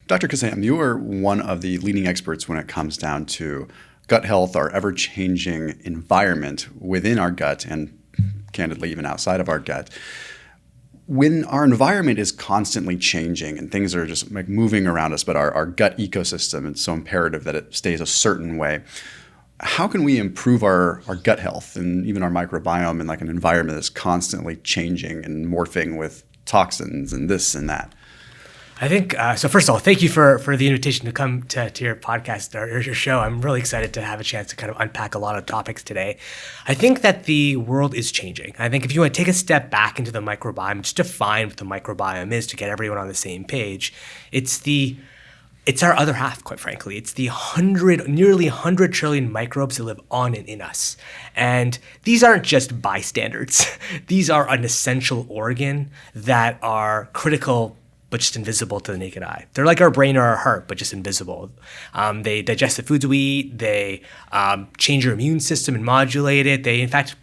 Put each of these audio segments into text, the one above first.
Dr. Kassam, you are one of the leading experts when it comes down to gut health, our ever-changing environment within our gut and candidly even outside of our gut. When our environment is constantly changing and things are just like moving around us, but our gut ecosystem is so imperative that it stays a certain way, how can we improve our gut health and even our microbiome in like an environment that's constantly changing and morphing with toxins and this and that? I think, so first of all, thank you for the invitation to come to your podcast or your show. I'm really excited to have a chance to kind of unpack a lot of topics today. I think that the world is changing. I think if you want to take a step back into the microbiome, just define what the microbiome is to get everyone on the same page, it's our other half, quite frankly. It's the nearly 100 trillion microbes that live on and in us. And these aren't just bystanders. These are an essential organ that are critical but just invisible to the naked eye. They're like our brain or our heart, but just invisible. They digest the foods we eat. They change your immune system and modulate it. They, in fact,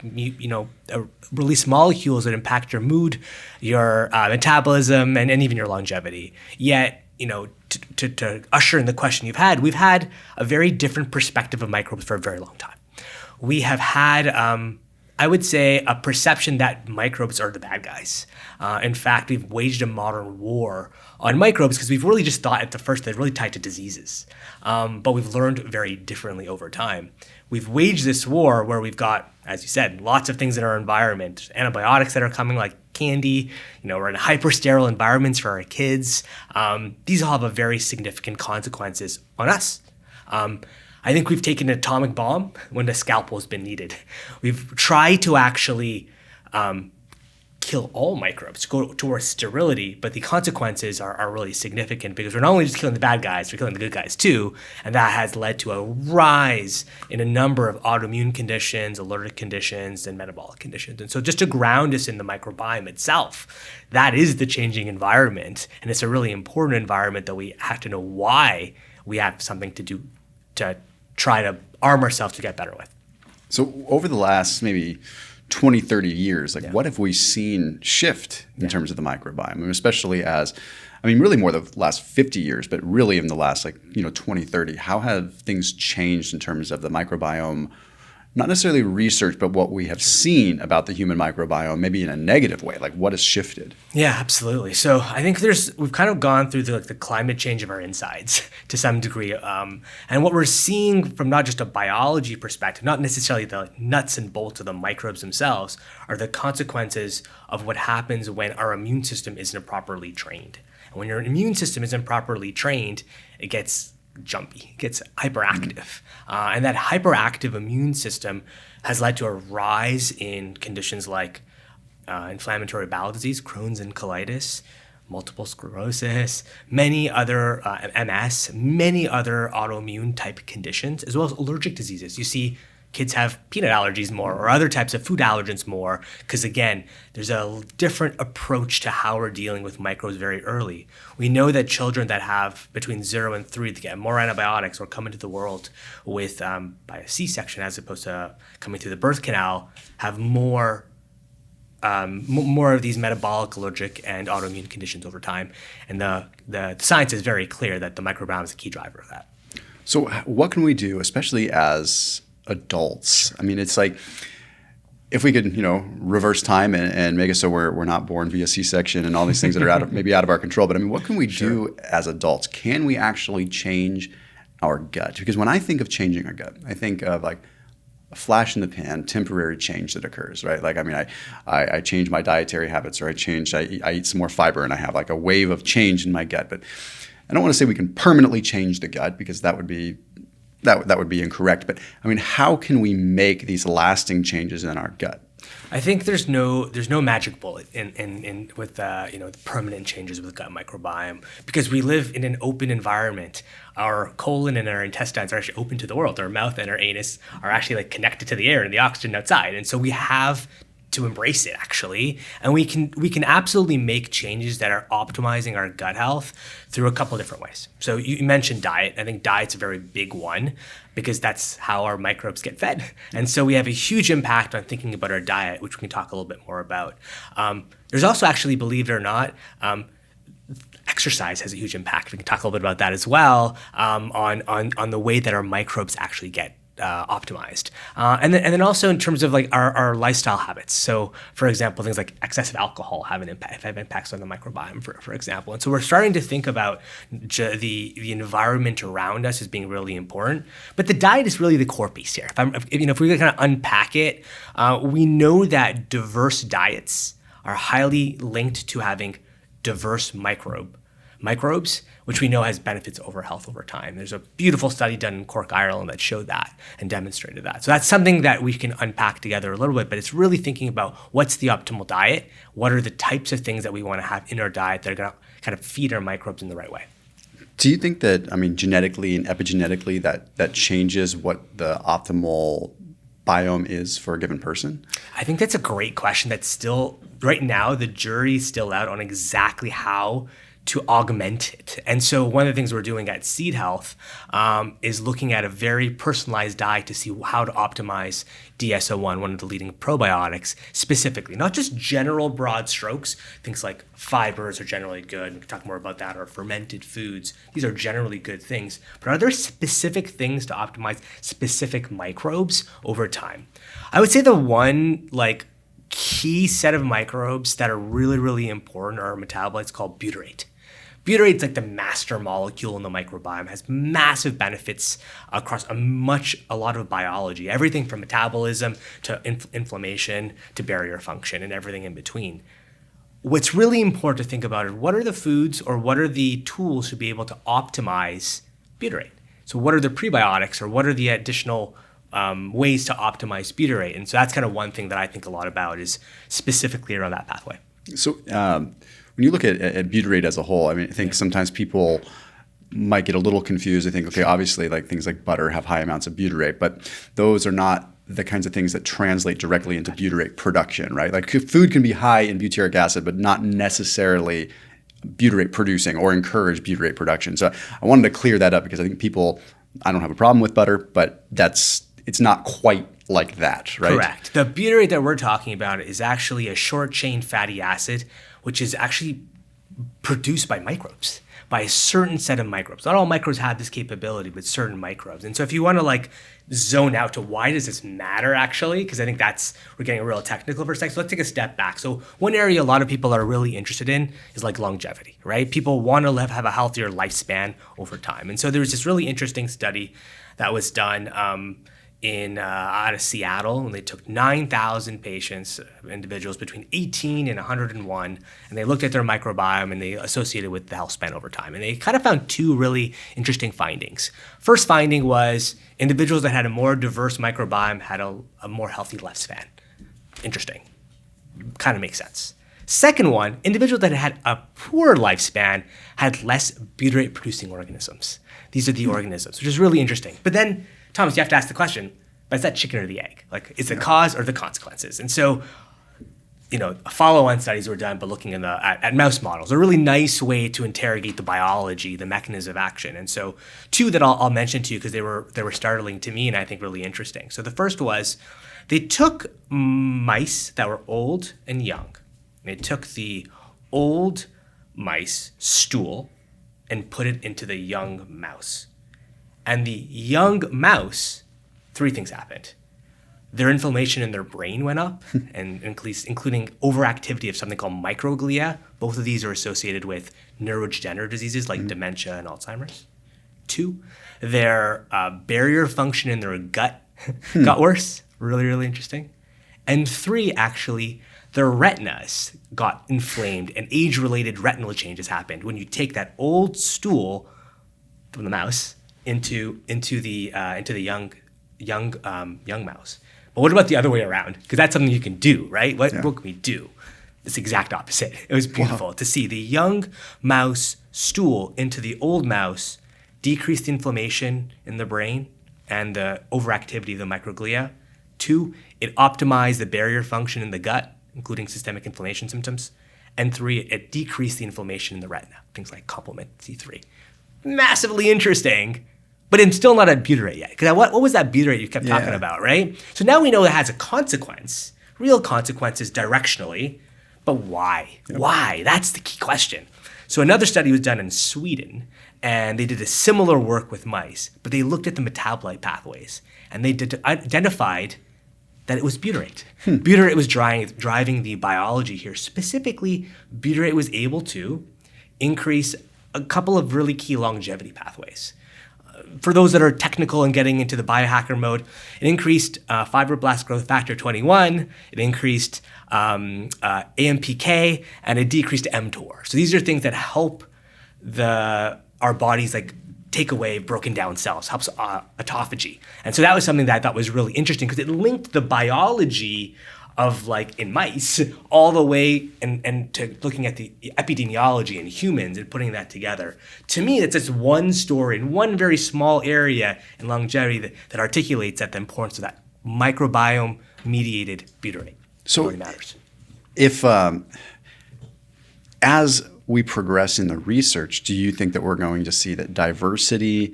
release molecules that impact your mood, your metabolism, and even your longevity. Yet, to usher in the question you've had, we've had a very different perspective of microbes for a very long time. We have had, I would say, a perception that microbes are the bad guys. In fact, we've waged a modern war on microbes because we've really just thought at the first they're really tied to diseases. But we've learned very differently over time. We've waged this war where we've got, as you said, lots of things in our environment, antibiotics that are coming like candy, we're in hyper-sterile environments for our kids. These all have a very significant consequences on us. I think we've taken an atomic bomb when the scalpel has been needed. We've tried to actually kill all microbes, go towards sterility, but the consequences are really significant because we're not only just killing the bad guys, we're killing the good guys too, and that has led to a rise in a number of autoimmune conditions, allergic conditions, and metabolic conditions. And so just to ground us in the microbiome itself, that is the changing environment, and it's a really important environment that we have to know why we have something to do to try to arm ourselves to get better with. So over the last maybe 20, 30 years, what have we seen shift in terms of the microbiome? I mean, especially really more the last 50 years, but really in the last 20, 30, how have things changed in terms of the microbiome? Not necessarily research, but what we have seen about the human microbiome, maybe in a negative way, like what has shifted? Yeah, absolutely. So I think we've kind of gone through the climate change of our insides to some degree. And what we're seeing from not just a biology perspective, not necessarily the nuts and bolts of the microbes themselves, are the consequences of what happens when our immune system isn't properly trained. And when your immune system isn't properly trained, it gets jumpy, it gets hyperactive. And that hyperactive immune system has led to a rise in conditions like inflammatory bowel disease, Crohn's and colitis, multiple sclerosis, many other MS, many other autoimmune type conditions, as well as allergic diseases. You see kids have peanut allergies more or other types of food allergens more because, again, there's a different approach to how we're dealing with microbes very early. We know that children that have between 0 and 3 that get more antibiotics or come into the world with by a C-section as opposed to coming through the birth canal have more of these metabolic, allergic, and autoimmune conditions over time. And the science is very clear that the microbiome is a key driver of that. So what can we do, especially as adults? I mean, it's like if we could, reverse time and make it so we're not born via C-section and all these things that are out of our control. But I mean, what can we do as adults? Can we actually change our gut? Because when I think of changing our gut, I think of like a flash in the pan, temporary change that occurs, right? Like, I mean, I change my dietary habits, or I eat some more fiber, and I have like a wave of change in my gut. But I don't want to say we can permanently change the gut because that would be incorrect. But I mean, how can we make these lasting changes in our gut? I think there's no magic bullet in with the permanent changes with gut microbiome because we live in an open environment. Our colon and our intestines are actually open to the world. Our mouth and our anus are actually connected to the air and the oxygen outside, and so we have to embrace it actually, and we can absolutely make changes that are optimizing our gut health through a couple of different ways. So you mentioned diet. I think diet's a very big one because that's how our microbes get fed, and so we have a huge impact on thinking about our diet, which we can talk a little bit more about. There's also actually, believe it or not, exercise has a huge impact. We can talk a little bit about that as well, on the way that our microbes actually get optimized. And then also in terms of like our lifestyle habits. So for example, things like excessive alcohol have impacts on the microbiome, for example. And so we're starting to think about the environment around us as being really important. But the diet is really the core piece here. If we kind of unpack it, we know that diverse diets are highly linked to having diverse microbes, which we know has benefits over health over time. There's a beautiful study done in Cork, Ireland that showed that and demonstrated that. So that's something that we can unpack together a little bit, but it's really thinking about what's the optimal diet, what are the types of things that we want to have in our diet that are going to kind of feed our microbes in the right way. Do you think that, genetically and epigenetically that changes what the optimal biome is for a given person? I think that's a great question. That's still, right now, the jury's still out on exactly how to augment it. And so one of the things we're doing at Seed Health is looking at a very personalized diet to see how to optimize DS-01, one of the leading probiotics, specifically. Not just general broad strokes, things like fibers are generally good, we can talk more about that, or fermented foods. These are generally good things. But are there specific things to optimize specific microbes over time? I would say the one key set of microbes that are really, really important are metabolites called butyrate. Butyrate's like the master molecule in the microbiome, has massive benefits across a lot of biology, everything from metabolism to inflammation to barrier function and everything in between. What's really important to think about is what are the foods or what are the tools to be able to optimize butyrate? So what are the prebiotics or what are the additional ways to optimize butyrate? And so that's kind of one thing that I think a lot about is specifically around that pathway. So when you look at butyrate as a whole, I think sometimes people might get a little confused. They think, okay, obviously things like butter have high amounts of butyrate, but those are not the kinds of things that translate directly into butyrate production, right? Like food can be high in butyric acid, but not necessarily butyrate producing or encourage butyrate production. So I wanted to clear that up because I think I don't have a problem with butter, but it's not quite like that, right? Correct. The butyrate that we're talking about is actually a short-chain fatty acid, which is actually produced by microbes, by a certain set of microbes. Not all microbes have this capability, but certain microbes. And so if you want to zone out to why does this matter actually, because I think we're getting a real technical perspective. So let's take a step back. So one area a lot of people are really interested in is longevity, right? People want to have a healthier lifespan over time. And so there was this really interesting study that was done out of Seattle, and they took 9,000 patients, individuals between 18 and 101, and they looked at their microbiome and they associated with the health span over time. And they kind of found two really interesting findings. First finding was individuals that had a more diverse microbiome had a more healthy lifespan. Interesting. Kind of makes sense. Second one, individuals that had a poor lifespan had less butyrate-producing organisms. These are the organisms, which is really interesting. But then, Thomas, you have to ask the question, but is that chicken or the egg? Is the cause or the consequences? And so, follow-on studies were done, but looking at mouse models, a really nice way to interrogate the biology, the mechanism of action. And so two that I'll mention to you because they were startling to me and I think really interesting. So the first was they took mice that were old and young. They took the old mice stool and put it into the young mouse. And the young mouse, three things happened. Their inflammation in their brain went up, and including overactivity of something called microglia. Both of these are associated with neurodegenerative diseases like dementia and Alzheimer's. 2, their barrier function in their gut got worse. Really, really interesting. And 3, actually, their retinas got inflamed and age-related retinal changes happened when you take that old stool from the mouse into the young mouse. But what about the other way around? Because that's something you can do, right? What can we do? It's the exact opposite. It was beautiful to see the young mouse stool into the old mouse decrease the inflammation in the brain and the overactivity of the microglia. 2, it optimized the barrier function in the gut, including systemic inflammation symptoms. And 3, it decreased the inflammation in the retina, things like complement C3. Massively interesting, but it's still not at butyrate yet. Because what was that butyrate you kept talking about, right? So now we know it has a consequence, real consequences directionally, but why? Yep. Why? That's the key question. So another study was done in Sweden, and they did a similar work with mice, but they looked at the metabolite pathways, and they identified that it was butyrate. Butyrate was driving the biology here. Specifically, butyrate was able to increase a couple of really key longevity pathways. For those that are technical and getting into the biohacker mode, it increased fibroblast growth factor 21, it increased AMPK, and it decreased mTOR. So these are things that help our bodies like take away broken down cells, helps autophagy. And so that was something that I thought was really interesting because it linked the biology of like in mice all the way and to looking at the epidemiology in humans and putting that together. To me, it's just one story in one very small area in longevity that articulates that the importance of that microbiome mediated butyrate. So it really matters. If as we progress in the research, do you think that we're going to see that diversity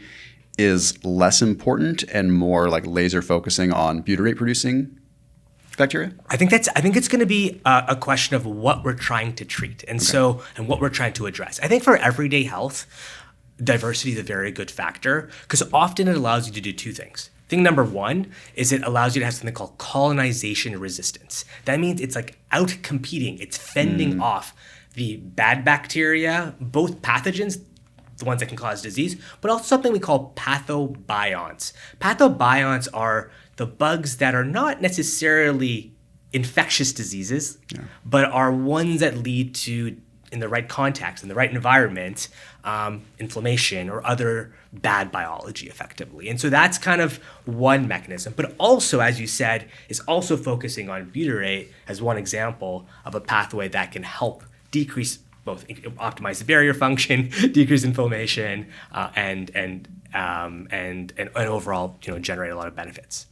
is less important and more like laser focusing on butyrate producing bacteria? I think it's going to be a question of what we're trying to treat, and what we're trying to address. I think for everyday health, diversity is a very good factor because often it allows you to do two things. Thing number one is it allows you to have something called colonization resistance. That means it's like out competing, it's fending off the bad bacteria, both pathogens, the ones that can cause disease, but also something we call pathobionts. Pathobionts are the bugs that are not necessarily infectious diseases, but are ones that lead to, in the right context, in the right environment, inflammation or other bad biology effectively. And so that's kind of one mechanism. But also, as you said, is also focusing on butyrate as one example of a pathway that can help decrease both optimize the barrier function, decrease inflammation, and overall generate a lot of benefits.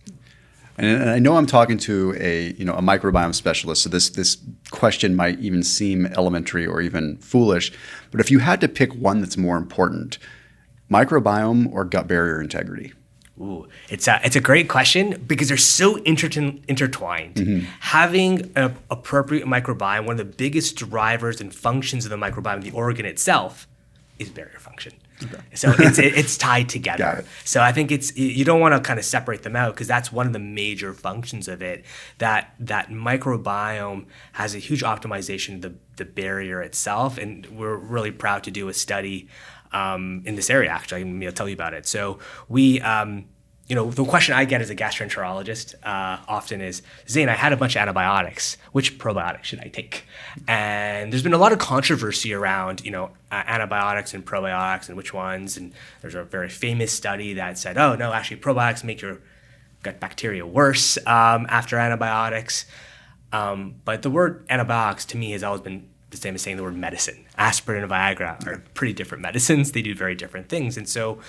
And I know I'm talking to a microbiome specialist, so this question might even seem elementary or even foolish. But if you had to pick one that's more important, microbiome or gut barrier integrity? Ooh, it's a great question because they're so intertwined. Having an appropriate microbiome, one of the biggest drivers and functions of the microbiome, the organ itself, is barrier function. Okay. So it's tied together. Got it. So I think you don't want to kind of separate them out because that's one of the major functions of it. That microbiome has a huge optimization of the barrier itself, and we're really proud to do a study in this area. Actually, I'll tell you about it. So we. The question I get as a gastroenterologist often is, Zain, I had a bunch of antibiotics. Which probiotic should I take? And there's been a lot of controversy around, antibiotics and probiotics and which ones. And there's a very famous study that said, oh, no, actually probiotics make your gut bacteria worse after antibiotics. But the word antibiotics to me has always been the same as saying the word medicine. Aspirin and Viagra are pretty different medicines. They do very different things. And so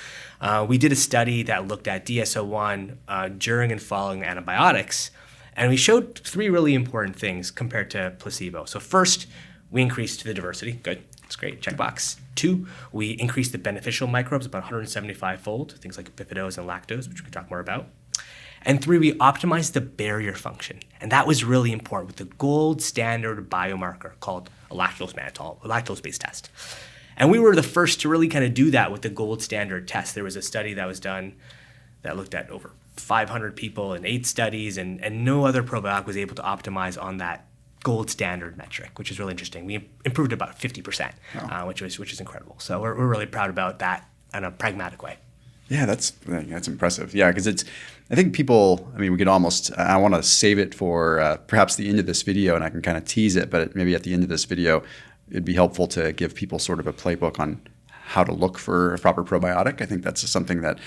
we did a study that looked at DS-01 during and following antibiotics. And we showed three really important things compared to placebo. So first, we increased the diversity. Good. That's great. Checkbox. 2, we increased the beneficial microbes about 175-fold, things like bifidose and lactose, which we can talk more about. And 3, we optimized the barrier function. And that was really important with the gold standard biomarker called a lactose mannitol, a lactose-based test. And we were the first to really kind of do that with the gold standard test. There was a study that was done that looked at over 500 people in 8 studies, and no other probiotic was able to optimize on that gold standard metric, which is really interesting. We improved about 50%, which is incredible. So we're really proud about that in a pragmatic way. Yeah, that's impressive. Yeah, because I think people, we could almost, I want to save it for perhaps the end of this video, and I can kind of tease it, but maybe at the end of this video, it'd be helpful to give people sort of a playbook on how to look for a proper probiotic. I think that's something that,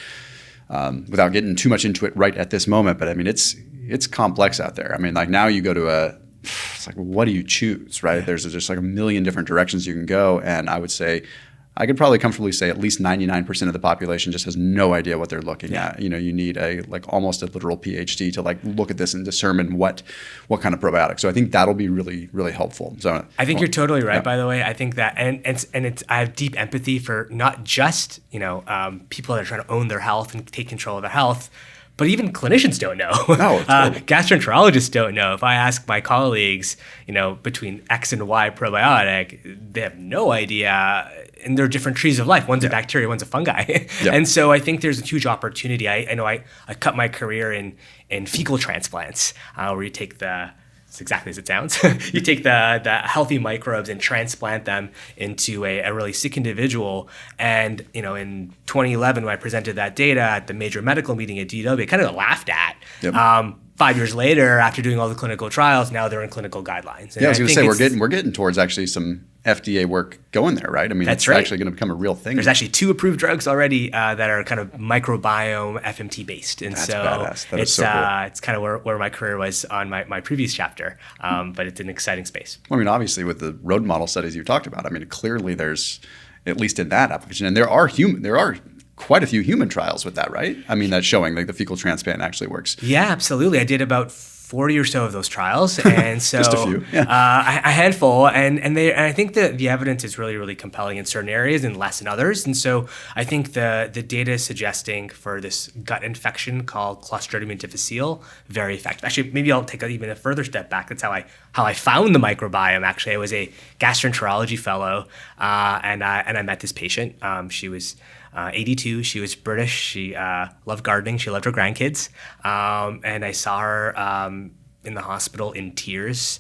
without getting too much into it right at this moment, but it's complex out there. Now you go to it's like, what do you choose, right? Yeah. There's just like a million different directions you can go, and I would say, I could probably comfortably say at least 99% of the population just has no idea what they're looking at. You need almost a literal PhD to look at this and determine what kind of probiotic. So I think that'll be really, really helpful. So I think you're totally right. By the way, I think that, and I have deep empathy for not just people that are trying to own their health and take control of their health, But even clinicians don't know. No, totally. Gastroenterologists don't know. If I ask my colleagues, between X and Y probiotic, they have no idea. And there are different trees of life. One's a bacteria, one's a fungi. And so I think there's a huge opportunity. I know I cut my career in fecal transplants, where you take it's exactly as it sounds. You take the healthy microbes and transplant them into a really sick individual. And in 2011, when I presented that data at the major medical meeting at DW, it kind of got laughed at. Yep. 5 years later, after doing all the clinical trials, now they're in clinical guidelines. And I was going to say we're getting towards actually some FDA work going there, right? I mean, it's actually going to become a real thing. There's actually 2 approved drugs already that are kind of microbiome FMT based, and that's so badass. That it's so cool. It's kind of where my career was on my previous chapter, but it's an exciting space. Well, I mean, obviously with the road model studies you talked about, I mean, clearly there's, at least in that application, and there are quite a few human trials with that, right? I mean, that's showing like the fecal transplant actually works. Yeah, absolutely. I did about 40 or so of those trials, and so just a few, a handful, and I think the evidence is really, really compelling in certain areas and less in others. And so I think the data is suggesting for this gut infection called Clostridium difficile, very effective. Actually, maybe I'll take even a further step back. That's how I found the microbiome. Actually, I was a gastroenterology fellow, and I met this patient. She was 82. She was British. She loved gardening. She loved her grandkids. And I saw her in the hospital in tears.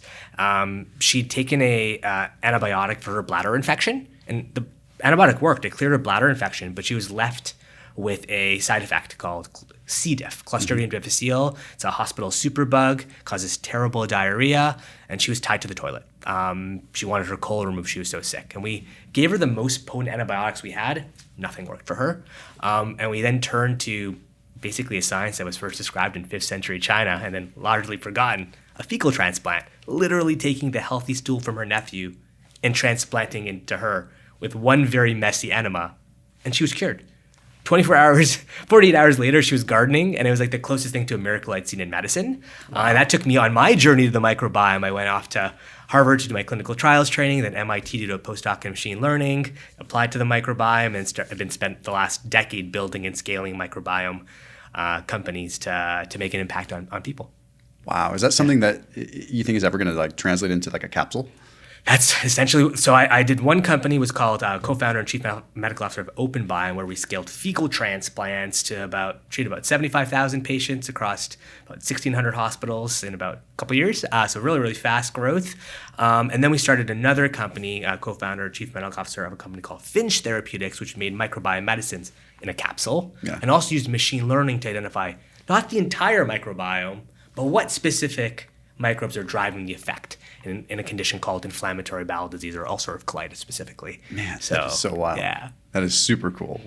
She'd taken a antibiotic for her bladder infection, and the antibiotic worked. It cleared her bladder infection, but she was left with a side effect called C. diff, Clostridium difficile. It's a hospital superbug, causes terrible diarrhea, and she was tied to the toilet. She wanted her colon removed. She was so sick. And we gave her the most potent antibiotics we had. Nothing worked for her. And we then turned to basically a science that was first described in 5th century China and then largely forgotten, a fecal transplant, literally taking the healthy stool from her nephew and transplanting into her with one very messy enema. And she was cured. 48 hours later, she was gardening, and it was like the closest thing to a miracle I'd seen in medicine. And that took me on my journey to the microbiome. I went off to Harvard to do my clinical trials training, then MIT to do a postdoc in machine learning, applied to the microbiome, and I've been spent the last decade building and scaling microbiome companies to make an impact on people. Wow. Is that something that you think is ever going to like translate into like a capsule? That's essentially, so I did one company, was called co-founder and chief medical officer of Open Biome, where we scaled fecal transplants to treat about 75,000 patients across about 1,600 hospitals in about a couple years. So really, really fast growth. And then we started another company, co-founder and chief medical officer of a company called Finch Therapeutics, which made microbiome medicines in a capsule, and also used machine learning to identify not the entire microbiome, but what specific microbes are driving the effect in a condition called inflammatory bowel disease or ulcerative colitis specifically. Man, that is so wild. Yeah. That is super cool.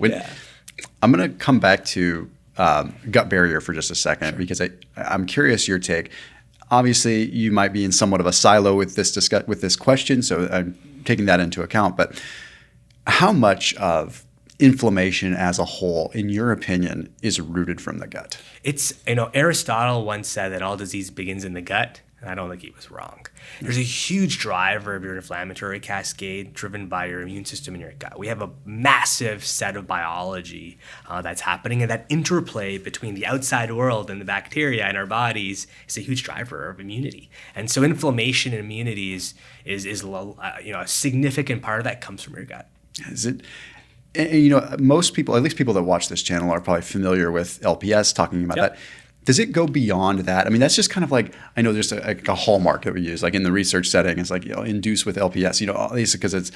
I'm going to come back to gut barrier for just a second, because I'm curious your take. Obviously, you might be in somewhat of a silo with this question, so I'm taking that into account. But how much of inflammation as a whole, in your opinion, is rooted from the gut? It's, Aristotle once said that all disease begins in the gut, and I don't think he was wrong. There's a huge driver of your inflammatory cascade driven by your immune system in your gut. We have a massive set of biology that's happening, and that interplay between the outside world and the bacteria in our bodies is a huge driver of immunity. And so inflammation and immunity is a significant part of that comes from your gut. Is it? And, most people, at least people that watch this channel, are probably familiar with LPS, talking about that. Does it go beyond that? I mean, that's just kind of like, I know there's a hallmark that we use, like in the research setting, it's like, induce with LPS, all these, because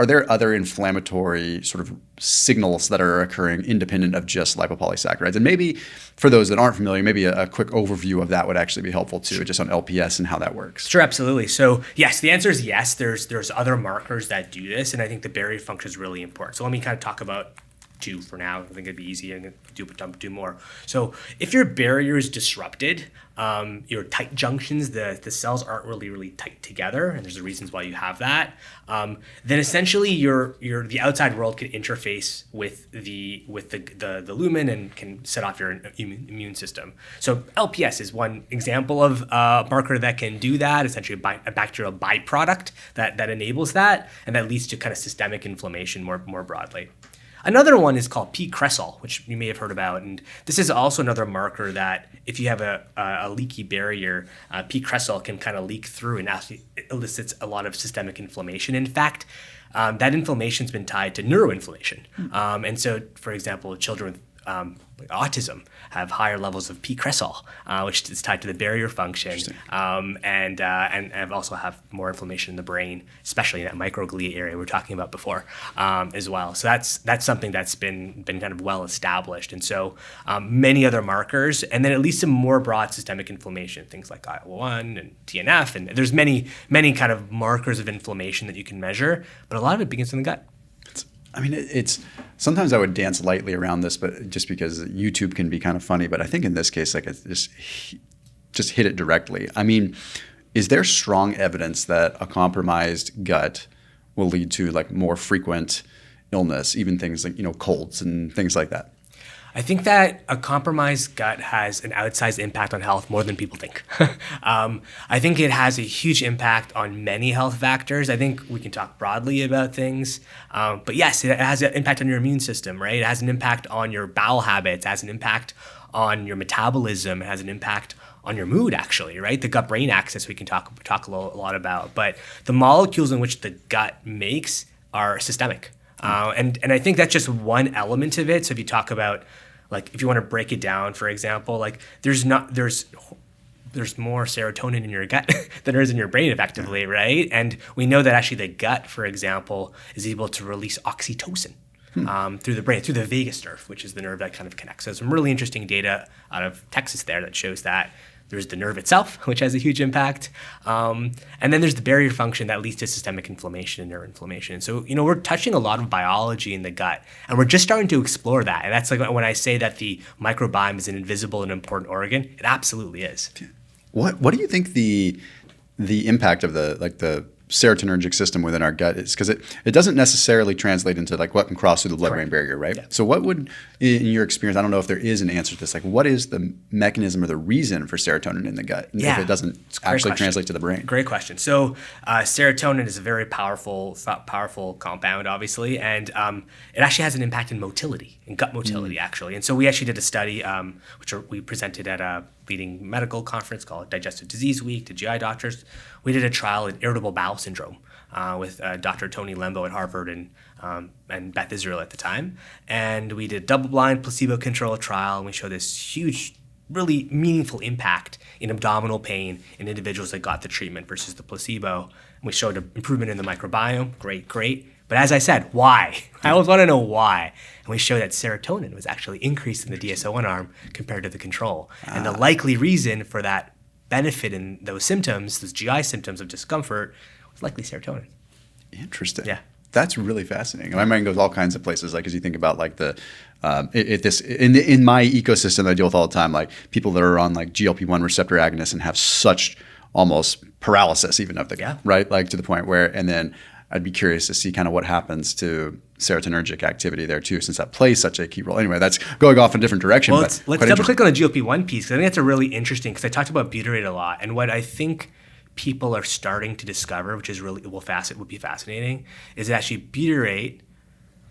are there other inflammatory sort of signals that are occurring independent of just lipopolysaccharides? And maybe for those that aren't familiar, maybe a quick overview of that would actually be helpful too, just on LPS and how that works. Sure, absolutely. So yes, the answer is yes. There's other markers that do this, and I think the barrier function is really important. So let me kind of talk about 2 for now. I think it'd be easy and do more. So if your barrier is disrupted, your tight junctions, the cells aren't really tight together, and there's the reasons why you have that. Then essentially the outside world can interface with the lumen and can set off your immune system. So LPS is one example of a marker that can do that. Essentially a bacterial byproduct that enables that, and that leads to kind of systemic inflammation more broadly. Another one is called P-cresol, which you may have heard about. And this is also another marker that if you have a leaky barrier, P-cresol can kind of leak through and actually elicits a lot of systemic inflammation. In fact, that inflammation's been tied to neuroinflammation. And so, for example, children with like autism have higher levels of P-cresol, which is tied to the barrier function, and also have more inflammation in the brain, especially in that microglia area we were talking about before, as well. So that's something that's been kind of well established, and so many other markers, and then at least some more broad systemic inflammation, things like IL-1 and TNF, and there's many kind of markers of inflammation that you can measure, but a lot of it begins in the gut. It's sometimes I would dance lightly around this, but just because YouTube can be kind of funny. But I think in this case, like it's just hit it directly. I mean, is there strong evidence that a compromised gut will lead to like more frequent illness, even things like colds and things like that? I think that a compromised gut has an outsized impact on health more than people think. I think it has a huge impact on many health factors. I think we can talk broadly about things. But yes, it has an impact on your immune system, right? It has an impact on your bowel habits, it has an impact on your metabolism, it has an impact on your mood, actually, right? The gut-brain axis we can talk a lot about. But the molecules in which the gut makes are systemic. And I think that's just one element of it. So if you talk about, like, if you want to break it down, for example, like there's more serotonin in your gut than there is in your brain, effectively, right? And we know that actually the gut, for example, is able to release oxytocin through the brain, through the vagus nerve, which is the nerve that kind of connects. So some really interesting data out of Texas there that shows that. There's the nerve itself, which has a huge impact. And then there's the barrier function that leads to systemic inflammation and neuroinflammation. So, we're touching a lot of biology in the gut, and we're just starting to explore that. And that's like when I say that the microbiome is an invisible and important organ, it absolutely is. What do you think the impact of the serotonergic system within our gut is? Because it doesn't necessarily translate into like what can cross through the blood-brain barrier, right? Yeah. So what would, in your experience, I don't know if there is an answer to this, like what is the mechanism or the reason for serotonin in the gut if it doesn't actually translate to the brain? Great question. So serotonin is a very powerful compound, obviously, and it actually has an impact in motility, in gut motility, actually. And so we actually did a study, we presented at a leading medical conference called Digestive Disease Week to GI doctors. We did a trial in irritable bowel syndrome with Dr. Tony Lembo at Harvard and Beth Israel at the time. And we did a double-blind placebo-controlled trial, and we showed this huge, really meaningful impact in abdominal pain in individuals that got the treatment versus the placebo. And we showed an improvement in the microbiome. Great. But as I said, why? I always want to know why. And we showed that serotonin was actually increased in the DSO1 arm compared to the control. And the likely reason for that benefit in those symptoms, those GI symptoms of discomfort, was likely serotonin. Interesting. Yeah. That's really fascinating. My mind goes all kinds of places, like as you think about like the in my ecosystem I deal with all the time, like people that are on like GLP-1 receptor agonists and have such almost paralysis even of the gut, right? Like to the point where, and then I'd be curious to see kind of what happens to serotonergic activity there too, since that plays such a key role. Anyway, that's going off in a different direction. Well, let's double click on the GLP-1 piece, because I think that's a really interesting, because I talked about butyrate a lot, and what I think people are starting to discover, which is really would be fascinating, is that actually butyrate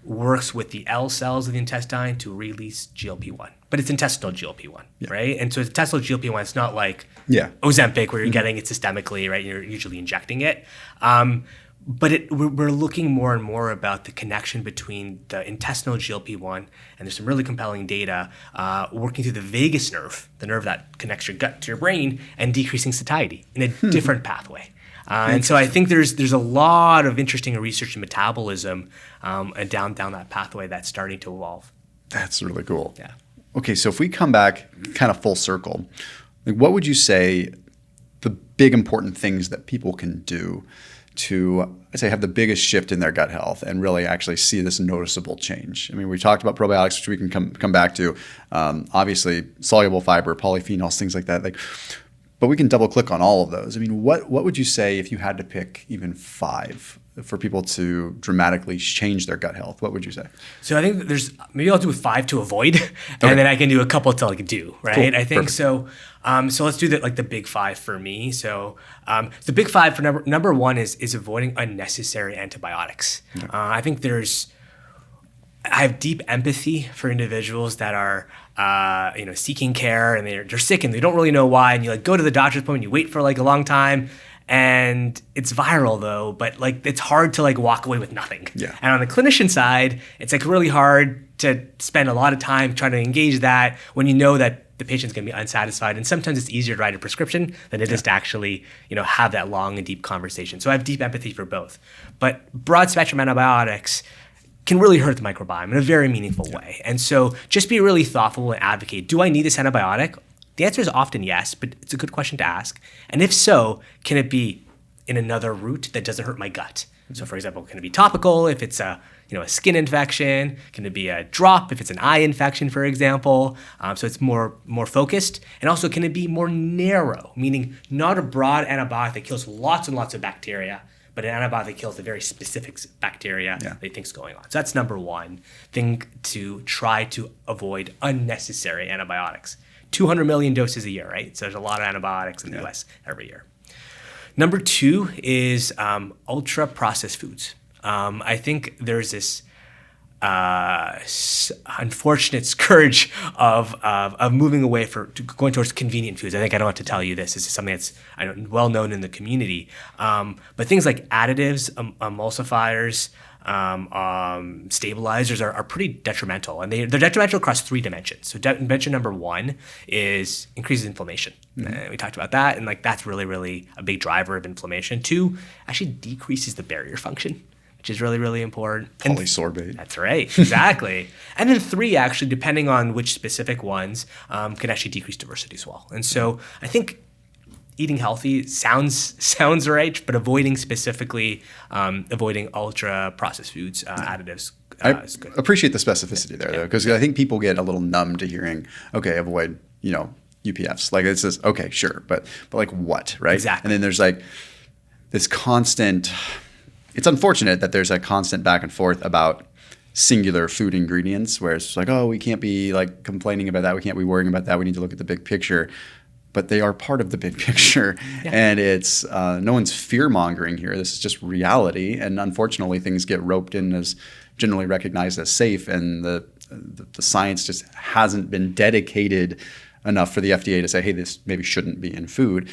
works with the L cells of the intestine to release GLP-1, but it's intestinal GLP-1, right? And so intestinal GLP-1, it's not like Ozempic where you're getting it systemically, right? You're usually injecting it. But we're looking more and more about the connection between the intestinal GLP-1, and there's some really compelling data working through the vagus nerve, the nerve that connects your gut to your brain, and decreasing satiety in a different pathway. And so I think there's a lot of interesting research in metabolism and down that pathway that's starting to evolve. That's really cool. Yeah. Okay, so if we come back kind of full circle, like what would you say the big important things that people can do to, I'd say, have the biggest shift in their gut health and really actually see this noticeable change? I mean, we talked about probiotics, which we can come back to. Obviously, soluble fiber, polyphenols, things like that. But we can double click on all of those. I mean, what would you say if you had to pick even 5 for people to dramatically change their gut health? What would you say? So I think maybe I'll do 5 to avoid, and then I can do a couple to like do, right? Cool. I think so. So let's do the big 5 for me. So the big 5 for number 1 is avoiding unnecessary antibiotics. Okay. I think there's I have deep empathy for individuals that are, seeking care and they're sick and they don't really know why. And you like go to the doctor's appointment, you wait for like a long time, and it's viral though. But like it's hard to like walk away with nothing. Yeah. And on the clinician side, it's like really hard to spend a lot of time trying to engage that when you know that the patient's going to be unsatisfied. And sometimes it's easier to write a prescription than it is to actually, have that long and deep conversation. So I have deep empathy for both. But broad spectrum antibiotics can really hurt the microbiome in a very meaningful way. And so just be really thoughtful and advocate. Do I need this antibiotic? The answer is often yes, but it's a good question to ask. And if so, can it be in another route that doesn't hurt my gut? So for example, can it be topical if it's a skin infection? Can it be a drop if it's an eye infection, for example? So it's more focused. And also, can it be more narrow, meaning not a broad antibiotic that kills lots and lots of bacteria, but an antibiotic that kills a very specific bacteria that they think is going on. So that's number one thing to try to avoid unnecessary antibiotics. 200 million doses a year, right? So there's a lot of antibiotics in the US every year. Number two is ultra-processed foods. I think there's this unfortunate scourge of moving away going towards convenient foods. I think I don't have to tell you this. This is something that's well known in the community. But things like additives, emulsifiers, stabilizers are pretty detrimental, and they're detrimental across three dimensions. So dimension number one is increases inflammation. We talked about that, and like that's really, really a big driver of inflammation. Two, actually decreases the barrier function, which is really, really important. Polysorbate. That's right, exactly. And then three, actually, depending on which specific ones, can actually decrease diversity as well. And so I think eating healthy sounds right, but avoiding ultra processed foods, additives. Is good. Appreciate the specificity there, though, because I think people get a little numb to hearing, okay, avoid, UPFs. Like it says, okay, sure, but like what, right? Exactly. And then there's like this constant. It's unfortunate that there's a constant back and forth about singular food ingredients, where it's like, oh, we can't be like complaining about that. We can't be worrying about that. We need to look at the big picture. But they are part of the big picture. Yeah. And it's no one's fear-mongering here. This is just reality. And unfortunately, things get roped in as generally recognized as safe. And the science just hasn't been dedicated enough for the FDA to say, hey, this maybe shouldn't be in food.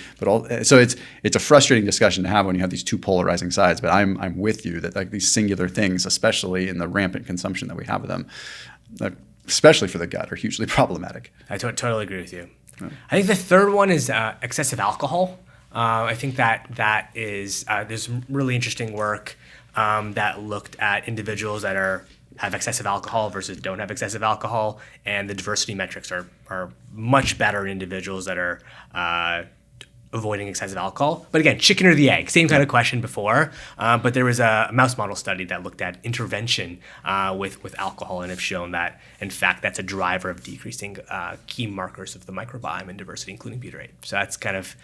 So it's a frustrating discussion to have when you have these two polarizing sides. But I'm with you that like these singular things, especially in the rampant consumption that we have of them, especially for the gut, are hugely problematic. I totally agree with you. Yeah. I think the third one is excessive alcohol. I think that is there's really interesting work that looked at individuals that have excessive alcohol versus don't have excessive alcohol, and the diversity metrics are much better in individuals that are avoiding excessive alcohol. But again, chicken or the egg, same kind of question before. But there was a mouse model study that looked at intervention with alcohol and have shown that, in fact, that's a driver of decreasing key markers of the microbiome and diversity, including butyrate. So that's kind of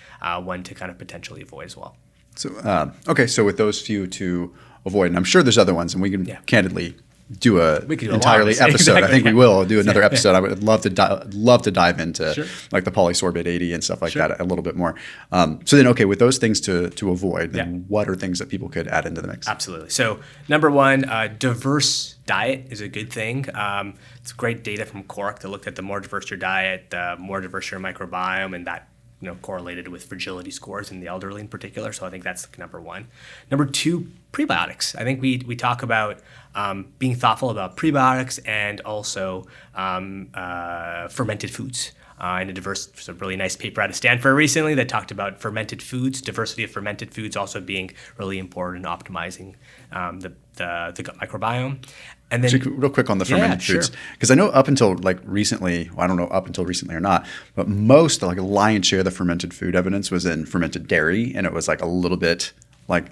one to kind of potentially avoid as well. So, okay, so with those few to avoid, and I'm sure there's other ones, and we can candidly do entirely episode. Exactly, I think we will do another episode. I would love to dive into like the polysorbate 80 and stuff like that a little bit more. So then, okay, with those things to avoid, then what are things that people could add into the mix? Absolutely. So number one, diverse diet is a good thing. It's great data from Cork that looked at the more diverse your diet, the more diverse your microbiome, and that correlated with fragility scores in the elderly in particular. So I think that's number one. Number two, prebiotics. I think we talk about being thoughtful about prebiotics and also fermented foods. There's a really nice paper out of Stanford recently that talked about fermented foods, diversity of fermented foods also being really important in optimizing the gut microbiome. And then, actually, real quick on the fermented foods, because I know up until like recently, I don't know up until recently or not, but most like a lion's share of the fermented food evidence was in fermented dairy, and it was like a little bit like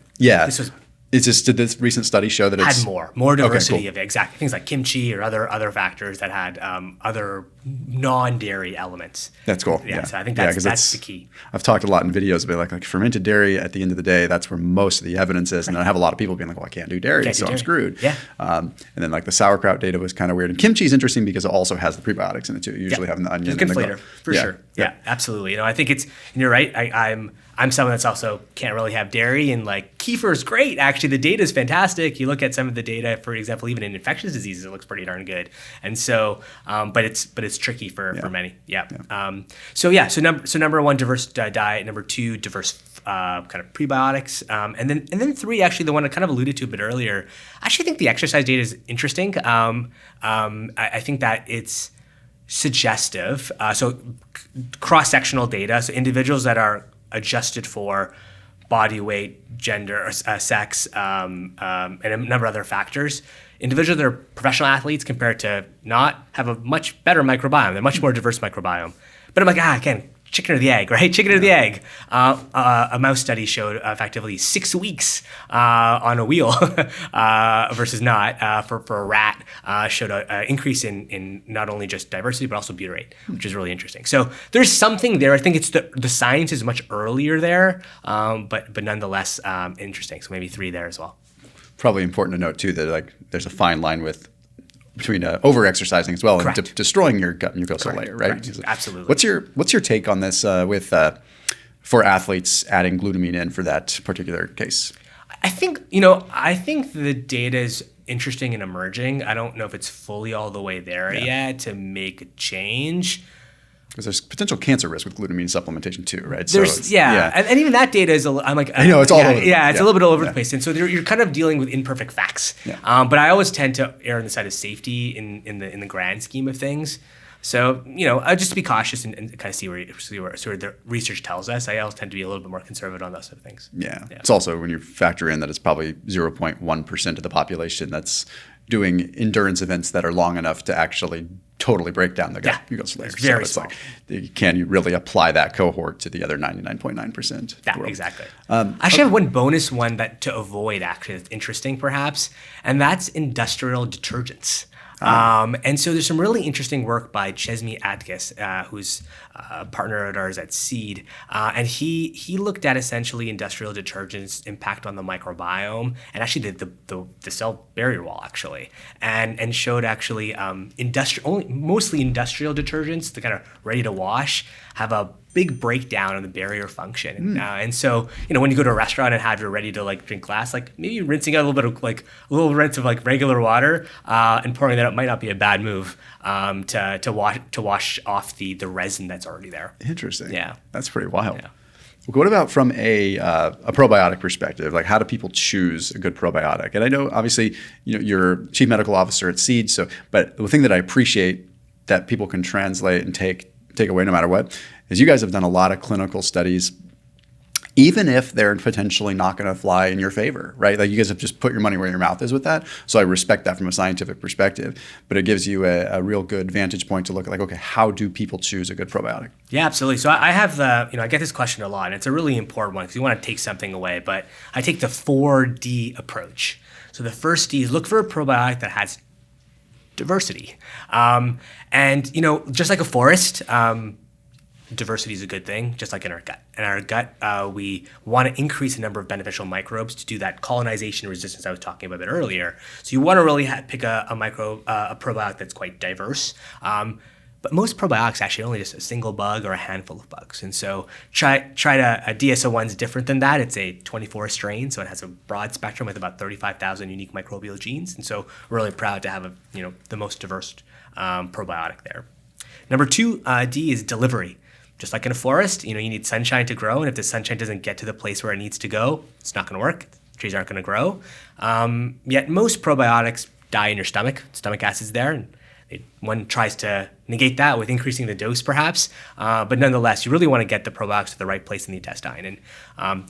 did this recent study show that it's had more diversity of exactly things like kimchi or other factors that had other non-dairy elements. That's cool. Yeah, so I think that's the key. I've talked a lot in videos about like fermented dairy. At the end of the day, that's where most of the evidence is, and I have a lot of people being like, "Well, I can't do dairy, I'm screwed." Yeah. And then like the sauerkraut data was kind of weird, and kimchi is interesting because it also has the prebiotics in it too. You usually have the onion. It's a conflator for sure. Yeah, absolutely. I think it's. And you're right. I'm someone that's also can't really have dairy, and like kefir is great. Actually, the data is fantastic. You look at some of the data, for example, even in infectious diseases, it looks pretty darn good. And so, but it's tricky for many. Yeah. So number one, diverse diet. Number two, diverse kind of prebiotics. And then three, actually, the one I kind of alluded to a bit earlier. I actually think the exercise data is interesting. I think that it's suggestive. So cross-sectional data. So individuals that are adjusted for body weight, gender, sex, and a number of other factors. Individuals that are professional athletes compared to not have a much better microbiome. They're much more diverse microbiome. But I'm like, again, chicken or the egg, right? Chicken or the egg. A mouse study showed effectively 6 weeks on a wheel versus not for a rat showed an increase in not only just diversity but also butyrate, which is really interesting. So there's something there. I think it's the science is much earlier there, but nonetheless interesting. So maybe three there as well. Probably important to note too that like there's a fine line between over-exercising as well Correct. and destroying your gut mucosal layer, right? Correct. Absolutely. What's your take on this for athletes adding glutamine in for that particular case? I think the data is interesting and emerging. I don't know if it's fully all the way there yet to make a change. Because there's potential cancer risk with glutamine supplementation too, right? And even that data is. I'm like, I know it's all over. It's a little bit all over the place, and so you're kind of dealing with imperfect facts. Yeah. But I always tend to err on the side of safety in the grand scheme of things. So I just to be cautious and kind of see where the research tells us. I always tend to be a little bit more conservative on those sort of things. Yeah. It's also when you factor in that it's probably 0.1% of the population that's doing endurance events that are long enough to actually totally break down the gut mucosal layer. It's very small. Can you really apply that cohort to the other 99.9%? Yeah, exactly. I actually have one bonus one that to avoid actually that's interesting perhaps, and that's industrial detergents. And so there's some really interesting work by Chesmi Adkis, who's a partner at ours at Seed. And he looked at essentially industrial detergents' impact on the microbiome and actually the cell barrier wall actually, and showed actually mostly industrial detergents, the kind of ready to wash, have a big breakdown on the barrier function. And so, when you go to a restaurant and have your ready to like drink glass, like maybe rinsing out a little rinse of like regular water and pouring that out might not be a bad move to wash off the resin that's already there. Interesting. Yeah. That's pretty wild. Yeah. Well, what about from a probiotic perspective? Like, how do people choose a good probiotic? And I know, obviously, you're chief medical officer at Seed. But the thing that I appreciate that people can translate and take away no matter what is you guys have done a lot of clinical studies, even if they're potentially not going to fly in your favor, right? Like you guys have just put your money where your mouth is with that. So I respect that from a scientific perspective, but it gives you a real good vantage point to look at like, okay, how do people choose a good probiotic? Yeah, absolutely. So I have I get this question a lot, and it's a really important one because you want to take something away, but I take the 4D approach. So the first D is look for a probiotic that has diversity. And just like a forest, diversity is a good thing, just like in our gut. In our gut, we want to increase the number of beneficial microbes to do that colonization resistance I was talking about a bit earlier. So you want to really pick a probiotic that's quite diverse. But most probiotics actually only just a single bug or a handful of bugs. And so try a DSO1's different than that. It's a 24 strain, so it has a broad spectrum with about 35,000 unique microbial genes. And so we're really proud to have the most diverse probiotic there. Number 2D is delivery. Just like in a forest, you need sunshine to grow, and if the sunshine doesn't get to the place where it needs to go, it's not going to work. Trees aren't going to grow. Yet most probiotics die in your stomach. Stomach acid's there, and one tries to negate that with increasing the dose, perhaps. But nonetheless, you really want to get the probiotics to the right place in the intestine. And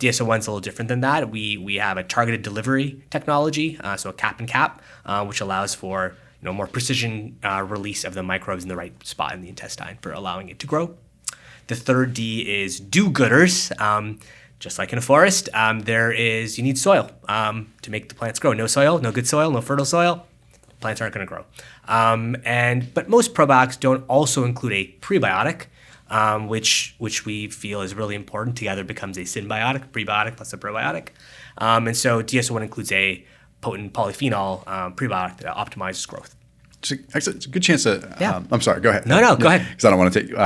DSO1's a little different than that. We have a targeted delivery technology, so a cap and cap, which allows for more precision release of the microbes in the right spot in the intestine for allowing it to grow. The third D is do-gooders. Just like in a forest, you need soil to make the plants grow. No soil, no good soil, no fertile soil, plants aren't going to grow. But most probiotics don't also include a prebiotic, which we feel is really important. Together becomes a symbiotic, prebiotic plus a probiotic. And so DSO1 includes a potent polyphenol prebiotic that optimizes growth. It's a good chance to. I'm sorry. Go ahead. No, go ahead. Because I don't want to take.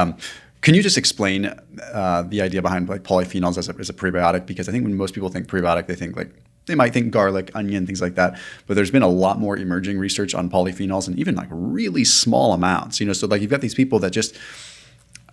Can you just explain the idea behind like polyphenols as a prebiotic? Because I think when most people think prebiotic, they think like they might think garlic, onion, things like that. But there's been a lot more emerging research on polyphenols and even like really small amounts. So like you've got these people that just,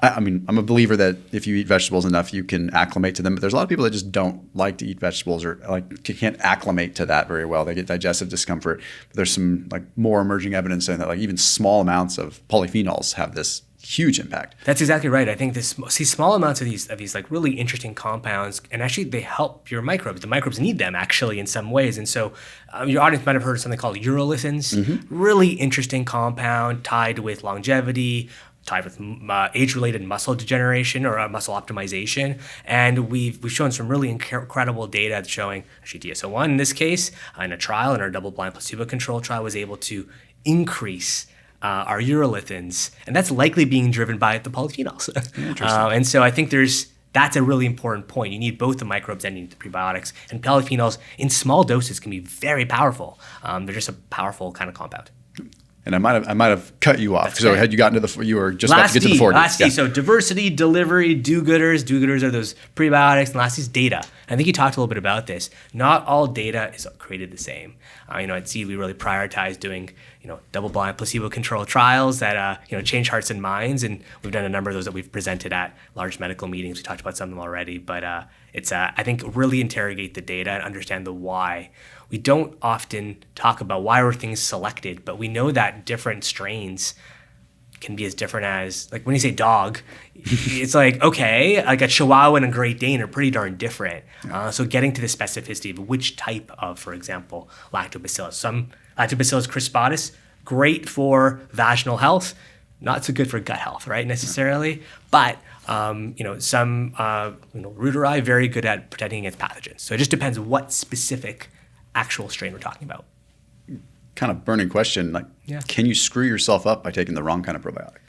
I mean, I'm a believer that if you eat vegetables enough, you can acclimate to them. But there's a lot of people that just don't like to eat vegetables or like can't acclimate to that very well. They get digestive discomfort. But there's some like more emerging evidence saying that like even small amounts of polyphenols have this huge impact. That's exactly right. I think small amounts of these like really interesting compounds, and actually they help your microbes. The microbes need them actually in some ways. And so your audience might have heard of something called urolithins. Really interesting compound tied with longevity, tied with age-related muscle degeneration or muscle optimization. And we've shown some really incredible data showing actually DSO1 in this case, in a trial, in our double-blind placebo-controlled trial, was able to increase our urolithins, and that's likely being driven by the polyphenols. And so I think that's a really important point. You need both the microbes and you need the prebiotics. And polyphenols in small doses can be very powerful. They're just a powerful kind of compound. And I might have cut you off. So had you gotten to you were just about to get to the 4 Last D. So diversity, delivery, do-gooders. Do-gooders are those prebiotics. And last D is data. I think you talked a little bit about this. Not all data is created the same. At Seed, we really prioritize doing, double-blind placebo-controlled trials that, change hearts and minds. And we've done a number of those that we've presented at large medical meetings. We talked about some of them already. But it's, I think, really interrogate the data and understand the why. We don't often talk about why were things selected, but we know that different strains can be as different as, like when you say dog, it's like, okay, like a Chihuahua and a Great Dane are pretty darn different. So getting to the specificity of which type of, for example, lactobacillus. Some Lactobacillus crispatus, great for vaginal health, not so good for gut health, right, necessarily. But some reuteri, very good at protecting against pathogens. So it just depends what specific actual strain we're talking about. Kind of burning question, Can you screw yourself up by taking the wrong kind of probiotic?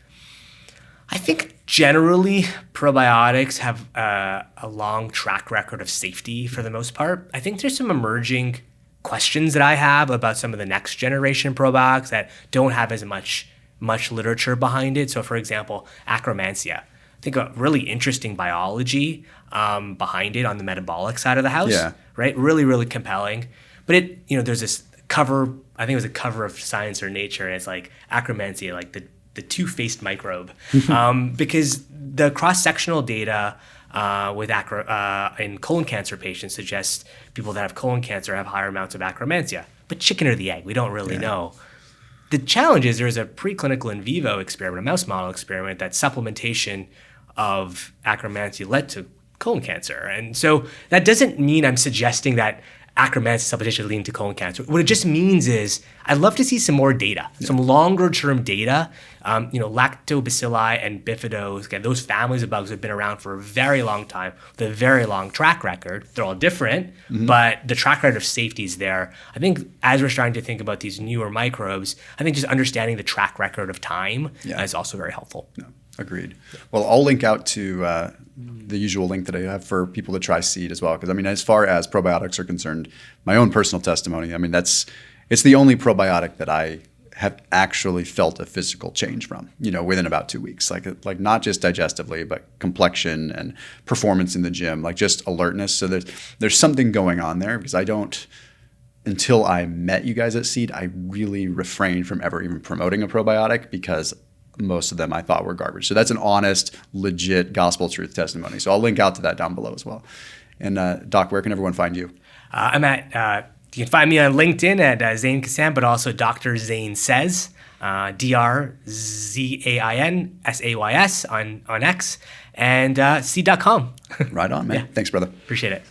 I think generally probiotics have a long track record of safety for the most part. I think there's some emerging questions that I have about some of the next generation probiotics that don't have as much literature behind it. So for example, Akkermansia. I think a really interesting biology behind it on the metabolic side of the house, right? Really, really compelling. But there's this cover, I think it was a cover of Science or Nature, and it's like Akkermansia, like the two-faced microbe. Because the cross-sectional data in colon cancer patients suggests people that have colon cancer have higher amounts of Akkermansia. But chicken or the egg, we don't really know. The challenge is there's a preclinical in vivo experiment, a mouse model experiment, that supplementation of Akkermansia led to colon cancer. And so that doesn't mean I'm suggesting that Akkermansia supplementation leading to colon cancer. What it just means is I'd love to see some more data, some longer term data. Lactobacilli and bifidos, again, those families of bugs have been around for a very long time with a very long track record. They're all different, but the track record of safety is there. I think as we're starting to think about these newer microbes, I think just understanding the track record of time is also very helpful. Yeah. Agreed. Well, I'll link out to the usual link that I have for people to try Seed as well. Because as far as probiotics are concerned, my own personal testimony, it's the only probiotic that I have actually felt a physical change from, within about 2 weeks. Like not just digestively, but complexion and performance in the gym, like just alertness. So there's something going on there, because until I met you guys at Seed, I really refrained from ever even promoting a probiotic, because most of them I thought were garbage. So that's an honest, legit gospel truth testimony. So I'll link out to that down below as well. And Doc, where can everyone find you? I'm at, you can find me on LinkedIn at Zain Kassam, but also Dr. Zain Says, DrZainSays on X, and seed.com. Right on, man. Thanks, brother. Appreciate it.